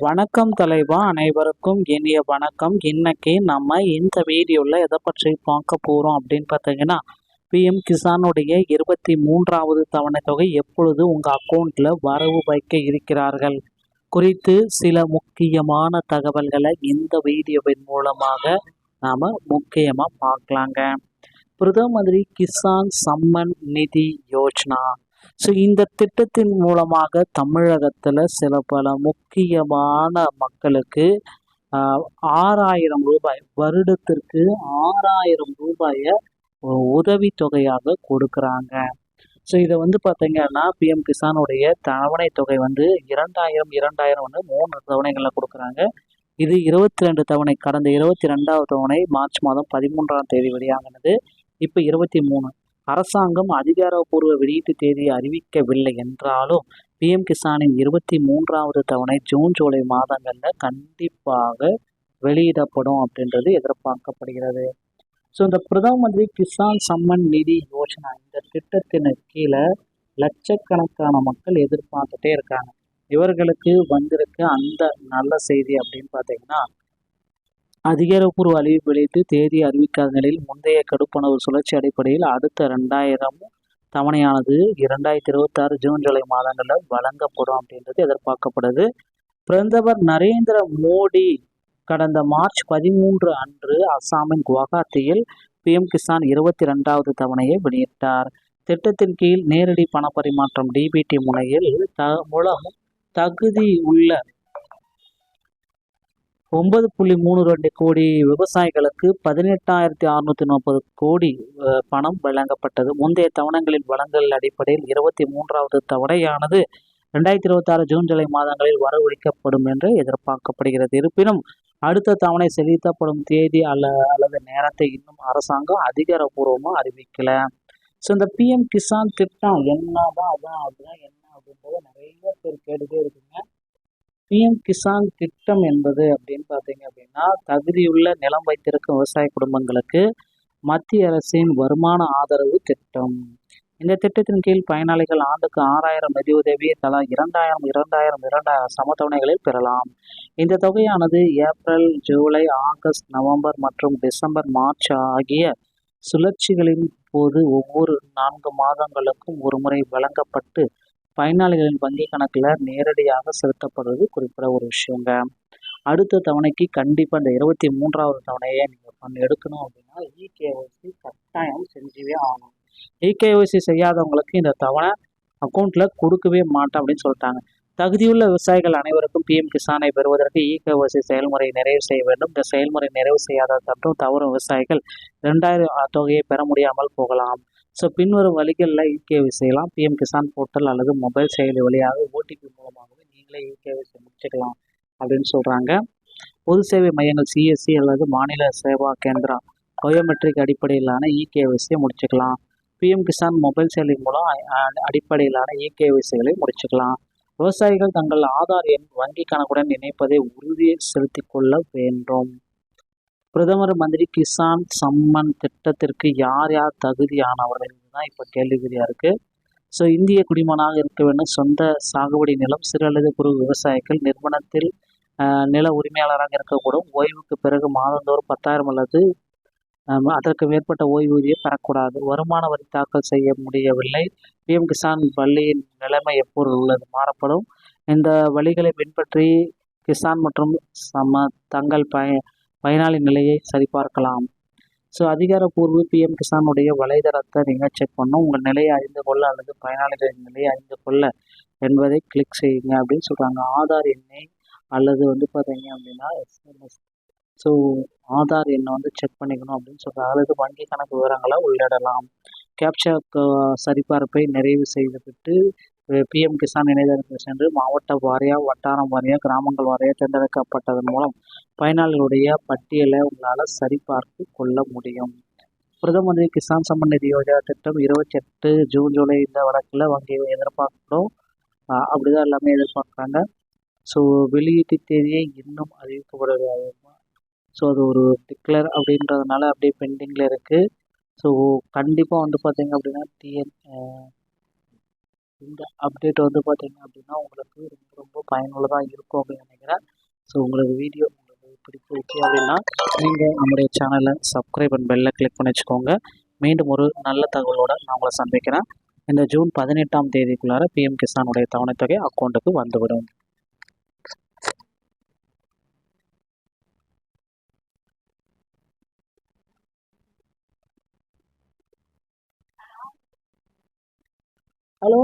வணக்கம் தலைவா, அனைவருக்கும் இனிய வணக்கம். இன்னைக்கு நம்ம இந்த வீடியோவில் எதை பற்றி பார்க்க போகிறோம் அப்படின்னு பார்த்தீங்கன்னா, பிஎம் கிசானுடைய 23வது தவணை தொகை எப்பொழுது உங்கள் அக்கௌண்ட்டில் வரவு வைக்க இருக்கிறார்கள் குறித்து சில முக்கியமான தகவல்களை இந்த வீடியோவின் மூலமாக நாம் முக்கியமாக பார்க்கலாங்க. பிரதம மந்திரி கிசான் சம்மன் நிதி யோஜனா. ஸோ இந்த திட்டத்தின் மூலமாக தமிழகத்தில் சில பல முக்கியமான மக்களுக்கு 6,000 ரூபாய், வருடத்திற்கு 6,000 ரூபாயை உதவித்தொகையாக கொடுக்குறாங்க. ஸோ இதை பார்த்தீங்கன்னா பிஎம் கிசானுடைய தவணை தொகை 2,000 3 தவணைகளில் கொடுக்குறாங்க. இது 22 தவணை, கடந்த 22வது தவணை மார்ச் மாதம் 13ஆம் தேதி வெளியாகினது. இப்போ 23. அரசாங்கம் அதிகாரப்பூர்வ வெளியீட்டு தேதியை அறிவிக்கவில்லை என்றாலும் பிஎம் கிசானின் 23வது தவணை ஜூன் ஜூலை மாதங்களில் கண்டிப்பாக வெளியிடப்படும் அப்படின்றது எதிர்பார்க்கப்படுகிறது. ஸோ இந்த பிரதம மந்திரி கிசான் சம்மன் நிதி யோஜனா, இந்த திட்டத்தின் கீழே லட்சக்கணக்கான மக்கள் எதிர்பார்த்துட்டே இருக்காங்க. இவர்களுக்கு வந்திருக்க அந்த நல்ல செய்தி அப்படின்னு பார்த்தீங்கன்னா, அதிகாரப்பூர்வ அறிவிப்பு வெளியிட்டு தேதி அறிவிக்காத நிலையில் முந்தைய கடுப்பணவு சுழற்சி அடிப்படையில் அடுத்த 2000 தவணையானது 2026 ஜூன் ஜூலை மாதங்களில் வழங்கப்படும் அப்படின்றது எதிர்பார்க்கப்படுது. பிரதமர் நரேந்திர மோடி கடந்த மார்ச் 13 அன்று அசாமின் குவஹாத்தியில் பிஎம் கிசான் 22வது தவணையை வெளியிட்டார். திட்டத்தின் கீழ் நேரடி பணப்பரிமாற்றம் டிபிடி முனையில் மூலம் தகுதி உள்ள 9.32 கோடி விவசாயிகளுக்கு 18,630 கோடி பணம் வழங்கப்பட்டது. முந்தைய தவணைகளில் வழங்கல் அடிப்படையில் 23வது தவணையானது 2026 ஜூன் ஜூலை மாதங்களில் வரவழைக்கப்படும் என்று எதிர்பார்க்கப்படுகிறது. இருப்பினும் அடுத்த தவணை செலுத்தப்படும் தேதி அல்லது நேரத்தை இன்னும் அரசாங்கம் அதிகாரப்பூர்வமாக அறிவிக்கல. ஸோ இந்த பிஎம் கிசான் திட்டம் என்னதான் அப்படின்னா என்ன அப்படின்றத நிறைய பேர் கேட்டுட்டே இருக்குங்க. பிஎம் கிசான் திட்டம் என்பது அப்படின்னு பார்த்தீங்க அப்படின்னா, தகுதியுள்ள நிலம் வைத்திருக்கும் விவசாய குடும்பங்களுக்கு மத்திய அரசின் வருமான ஆதரவு திட்டம். இந்த திட்டத்தின் கீழ் பயனாளிகள் ஆண்டுக்கு 6,000 நிதியுதவியை தலா 2,000 சமத்தவணைகளில் பெறலாம். இந்த தொகையானது ஏப்ரல், ஜூலை, ஆகஸ்ட், நவம்பர் மற்றும் டிசம்பர், மார்ச் ஆகிய சுழற்சிகளின் போது ஒவ்வொரு 4 மாதங்களுக்கும் ஒரு முறை வழங்கப்பட்டு பயனாளிகளின் வங்கி கணக்கில் நேரடியாக செலுத்தப்படுவது குறிப்பிட ஒரு விஷயங்க. அடுத்த தவணைக்கு கண்டிப்பாக இந்த 23வது தவணையை நீங்கள் எடுக்கணும் அப்படின்னா இகேஒய்சி கட்டாயம் செஞ்சவே ஆகணும். இகேஒய்சி செய்யாதவங்களுக்கு இந்த தவணை அக்கௌண்ட்டில் கொடுக்கவே மாட்டேன் அப்படின்னு சொல்லிட்டாங்க. தகுதியுள்ள விவசாயிகள் அனைவருக்கும் பிஎம் கிசானை பெறுவதற்கு இகேஒய்சி செயல்முறை நிறைவு செய்ய வேண்டும். இந்த செயல்முறை நிறைவு செய்யாத மற்றும் தவறும் விவசாயிகள் 2,000 தொகையை பெற முடியாமல் போகலாம். ஸோ பின்வரும் வழிகளில் இகேஒய்சி செய்யலாம். பிஎம் கிசான் போர்ட்டல் அல்லது மொபைல் செயலி வழியாக ஓடிபி மூலமாகவே நீங்களே இகேஒய்சி முடிச்சுக்கலாம் அப்படின்னு சொல்கிறாங்க. பொது சேவை மையங்கள் சிஎஸ்சி அல்லது மாநில சேவா கேந்திரா பயோமெட்ரிக் அடிப்படையிலான இகேஒய்சியை முடிச்சுக்கலாம். பிஎம் கிசான் மொபைல் செயலி மூலம் அடிப்படையிலான இகேஒய்சிகளை முடிச்சுக்கலாம். விவசாயிகள் தங்கள் ஆதார் எண் வங்கி கணக்குடன் இணைப்பதை உறுதி செலுத்தி கொள்ள வேண்டும். பிரதமர் மந்திரி கிசான் சம்மன் திட்டத்திற்கு யார் யார் தகுதியானவர்கள் தான் இப்போ கேள்விக்குறியாக இருக்குது. ஸோ இந்திய குடிமகனாக இருக்க வேண்டும், சொந்த சாகுபடி நிலம், சிறு அல்லது குறு விவசாயிகள், நிறுவனத்தில் நில உரிமையாளராக இருக்கக்கூடும், ஓய்வுக்கு பிறகு மாதந்தோறும் 10,000 அல்லது அதற்கு மேற்பட்ட ஓய்வூதியம் பெறக்கூடாது, வருமான வரி தாக்கல் செய்ய முடியவில்லை. பிஎம் கிசான் பள்ளியின் நிலைமை எப்போது உள்ளது மாறப்படும். இந்த வழிகளை பின்பற்றி கிசான் மற்றும் தங்கள் பயனாளி நிலையை சரிபார்க்கலாம். ஸோ அதிகாரப்பூர்வ பிஎம் கிசானுடைய வலைதளத்தை நீங்கள் செக் பண்ணணும். உங்கள் நிலையை அறிந்து கொள்ள அல்லது பயனாளிகளின் நிலையை அறிந்து கொள்ள என்பதை கிளிக் செய்யுங்க அப்படின்னு சொல்கிறாங்க. ஆதார் எண்ணை அல்லது பார்த்தீங்க அப்படின்னா எஸ்எம்எஸ், ஸோ ஆதார் எண்ணை செக் பண்ணிக்கணும் அப்படின்னு சொல்கிறாங்க. அல்லது வங்கி கணக்கு விவரங்களை உள்ளிடலாம். கேப்சா சரிபார்ப்பை நிறைவு செய்துவிட்டு பிஎம் கிசான் இணையதளத்தில் சென்று மாவட்ட வாரியாக, வட்டாரம் வாரியாக, கிராமங்கள் வாரியாக தேர்ந்தெடுக்கப்பட்டதன் மூலம் பயனாளிகளுடைய பட்டியலை உங்களால் சரிபார்த்து கொள்ள முடியும். பிரதம மந்திரி கிசான் சம்மன் நிதி யோஜனா திட்டம் 28 ஜூன் ஜூலை இந்த வழக்கில் வங்கி எதிர்பார்க்கிறோம். அப்படிதான் எல்லாமே எதிர்பார்க்குறாங்க. ஸோ வெளியீட்டு தேதியை இன்னும் அறிவிக்கப்படவில்லை. ஸோ அது ஒரு டிக்ளேர் அப்படின்றதுனால அப்படியே பெண்டிங்கில் இருக்குது. ஸோ கண்டிப்பாக பார்த்தீங்க அப்படின்னா இந்த அப்டேட் பார்த்தீங்க அப்படின்னா உங்களுக்கு ரொம்ப ரொம்ப பயனுள்ளதாக இருக்கும் அப்படின்னு நினைக்கிறேன். ஸோ உங்களுக்கு வீடியோ பிடிச்சிருக்கு அப்படின்னா நீங்கள் நம்முடைய சேனலை சப்ஸ்கிரைப் அண்ட் பெல்லை கிளிக் பண்ணி வச்சுக்கோங்க. மீண்டும் ஒரு நல்ல தகவலோடு நான் உங்களை சந்திக்கிறேன். இந்த ஜூன் 18ஆம் தேதிக்குள்ளார பிஎம் கிசானுடைய தவணைத்தொகை அக்கௌண்ட்டுக்கு வந்துவிடும். ஹலோ.